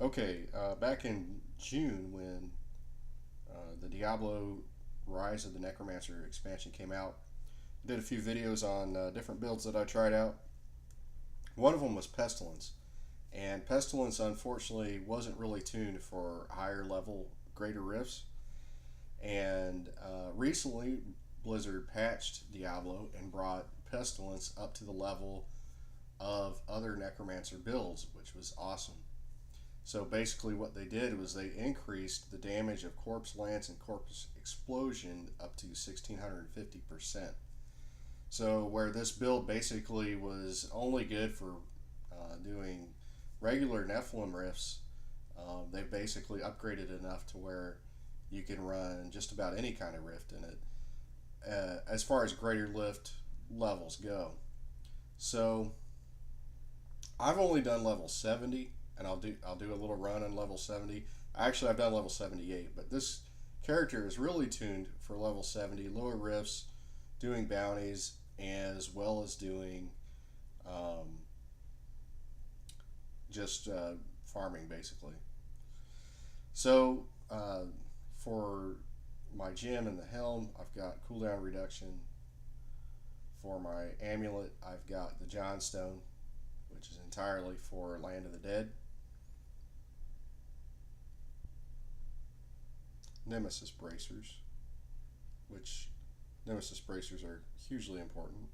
Okay, back in June when the Diablo Rise of the Necromancer expansion came out, I did a few videos on different builds that I tried out. One of them was Pestilence, and Pestilence unfortunately wasn't really tuned for higher level, greater rifts. And recently, Blizzard patched Diablo and brought Pestilence up to the level of other Necromancer builds, which was awesome. So basically, what they did was they increased the damage of Corpse Lance and Corpse Explosion up to 1650%. So, where this build basically was only good for doing regular Nephilim rifts, they've basically upgraded enough to where you can run just about any kind of rift in it, as far as greater lift levels go. So, I've only done level 70, and I'll do a little run on level 70. Actually, I've done level 78, but this character is really tuned for level 70, lower rifts, doing bounties, as well as doing um, just farming basically. So for my gem and the helm, I've got cooldown reduction. For my amulet, I've got the Johnstone, which is entirely for Land of the Dead. Nemesis bracers, which Nemesis bracers are hugely important.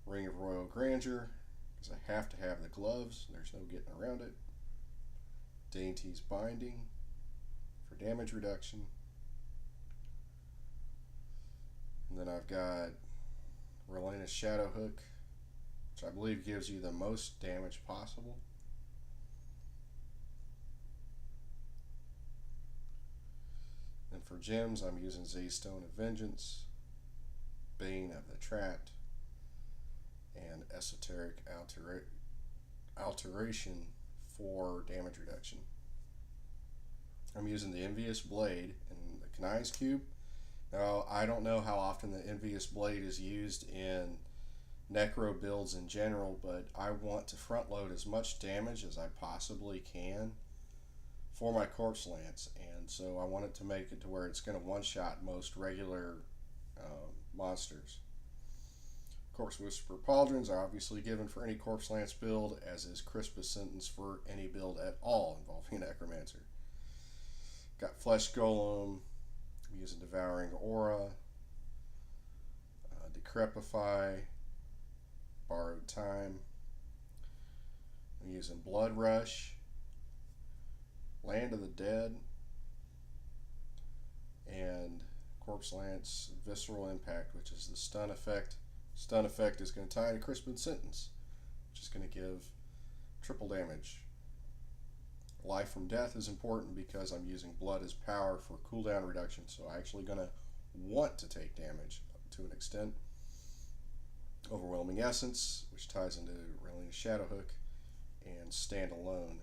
Ring of Royal Grandeur, because I have to have the gloves, there's no getting around it. Dainty's Binding for damage reduction. And then I've got Relena's Shadow Hook, which I believe gives you the most damage possible. And for gems, I'm using Z-Stone of Vengeance, Bane of the Trapped, and Esoteric Alteration for damage reduction. I'm using the Envious Blade and the Kanai's Cube. Now, I don't know how often the Envious Blade is used in Necro builds in general, but I want to front load as much damage as I possibly can for my Corpse Lance, and so I want it to make it to where it's going to one-shot most regular monsters. Corpse Whisper Pauldrons are obviously given for any Corpse Lance build, as is Crispus Sentence for any build at all involving a Necromancer. Got Flesh Golem, I'm using Devouring Aura, Decrepify, Borrowed Time. I'm using Blood Rush, Land of the Dead, and Corpse Lance Visceral Impact, which is the stun effect. Stun effect is going to tie into Crispus Sentence, which is going to give triple damage. Life from Death is important because I'm using Blood as power for cooldown reduction, so I'm actually going to want to take damage to an extent. Overwhelming Essence, which ties into Relena's Shadow Hook, and Stand Alone.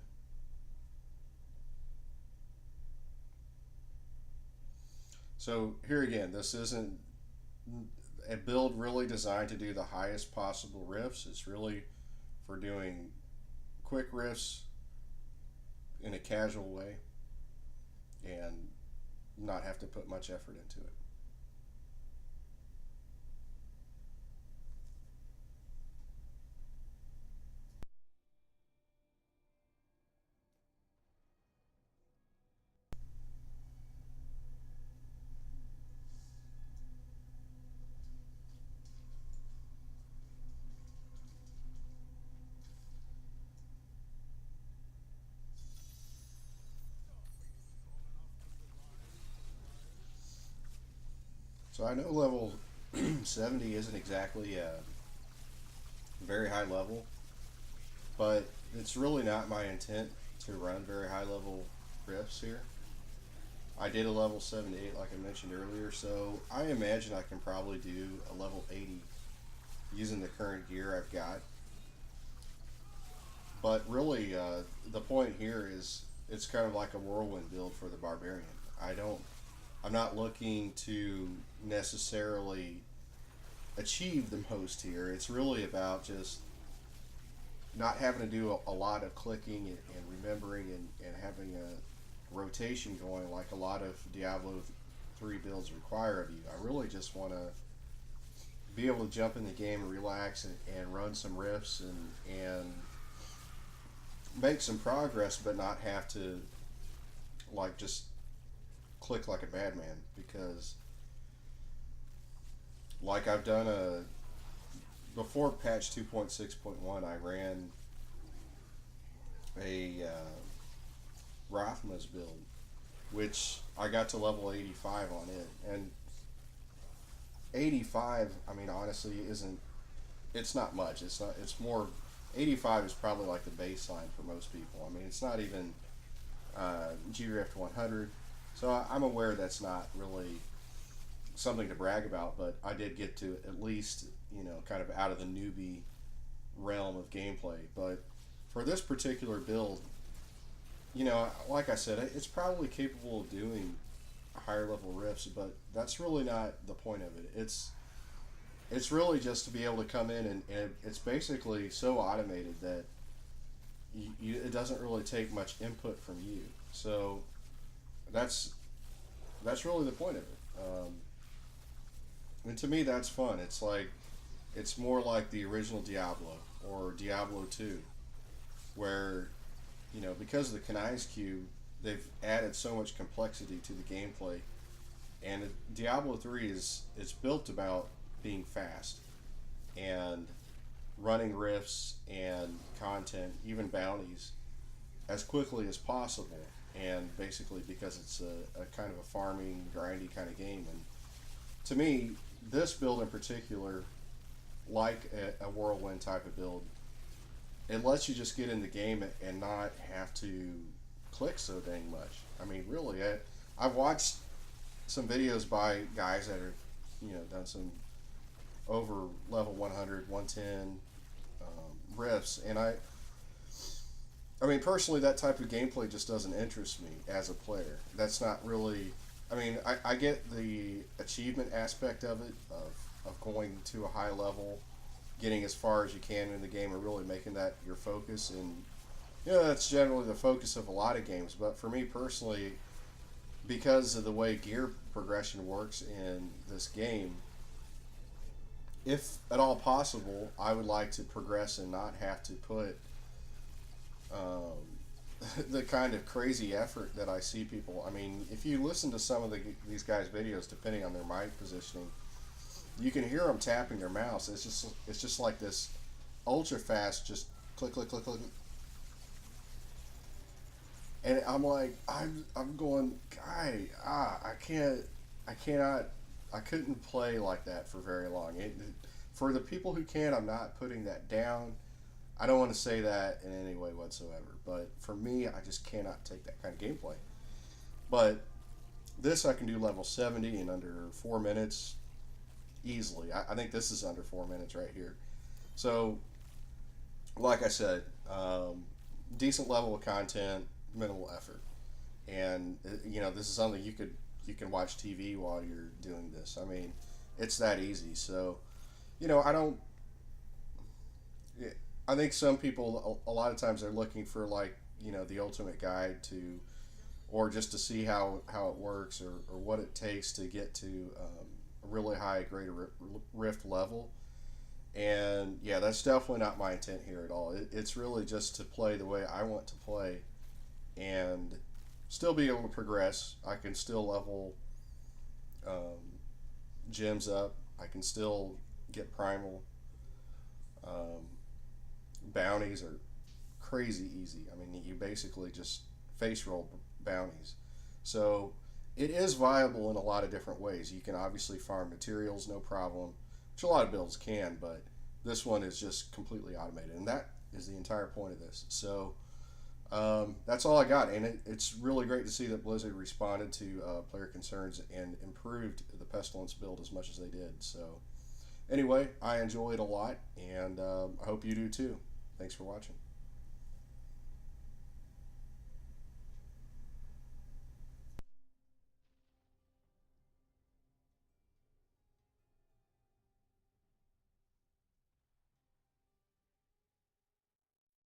So here again, this isn't a build really designed to do the highest possible rifts. It's really for doing quick rifts in a casual way and not have to put much effort into it. So I know level 70 isn't exactly a very high level, but it's really not my intent to run very high level rifts here. I did a level 78 like I mentioned earlier, so I imagine I can probably do a level 80 using the current gear I've got. But really, the point here is it's kind of like a whirlwind build for the barbarian. I'm not looking to necessarily achieve the most here. It's really about just not having to do a lot of clicking and remembering and having a rotation going like a lot of Diablo 3 builds require of you. I really just want to be able to jump in the game and relax and run some riffs and make some progress, but not have to like just click like a madman. Because like I've done a before patch 2.6.1, I ran a Rathma's build, which I got to level 85 on it, and 85, I mean, honestly, isn't, it's not much. It's not, it's more, 85 is probably like the baseline for most people. I mean, it's not even GRF 100. So I'm aware that's not really something to brag about, but I did get to at least, kind of out of the newbie realm of gameplay. But for this particular build, like I said, it's probably capable of doing higher level riffs, but that's really not the point of it. It's really just to be able to come in and it's basically so automated that it doesn't really take much input from you. So that's that's really the point of it. And to me, that's fun. It's like it's more like the original Diablo or Diablo 2, where because of the Kanai's cube, they've added so much complexity to the gameplay. And Diablo 3 is built about being fast and running rifts and content, even bounties, as quickly as possible. And basically, because it's a kind of a farming, grindy kind of game. And to me, this build in particular, like a whirlwind type of build, it lets you just get in the game and not have to click so dang much. I mean, really, I've watched some videos by guys that are, done some over level 100, 110 riffs, and I mean, personally, that type of gameplay just doesn't interest me as a player. That's not really. I mean, I get the achievement aspect of it, of going to a high level, getting as far as you can in the game, and really making that your focus. And that's generally the focus of a lot of games. But for me personally, because of the way gear progression works in this game, if at all possible, I would like to progress and not have to put the kind of crazy effort that I see people. I mean, if you listen to some of these guys' videos, depending on their mic positioning, you can hear them tapping their mouse. It's just like this ultra fast, just click click click click, and I'm like, I'm going, guy, I cannot, I couldn't play like that for very long. For the people who can, I'm not putting that down. I don't want to say that in any way whatsoever, but for me, I just cannot take that kind of gameplay. But this I can do level 70 in under 4 minutes easily. I think this is under 4 minutes right here. So, like I said, decent level of content, minimal effort, and this is something you can watch TV while you're doing this. I mean, it's that easy. So, I don't. I think some people a lot of times they're looking for like the ultimate guide to, or just to see how it works or what it takes to get to a really high grade rift level. And yeah, that's definitely not my intent here at all. It's really just to play the way I want to play and still be able to progress. I can still level gems up. I can still get primal. Um, Bounties are crazy easy. I mean, you basically just face roll bounties. So it is viable in a lot of different ways. You can obviously farm materials, no problem, which a lot of builds can, but this one is just completely automated, and that is the entire point of this. So that's all I got, and it's really great to see that Blizzard responded to player concerns and improved the Pestilence build as much as they did. So anyway, I enjoy it a lot, and I hope you do too. Thanks for watching.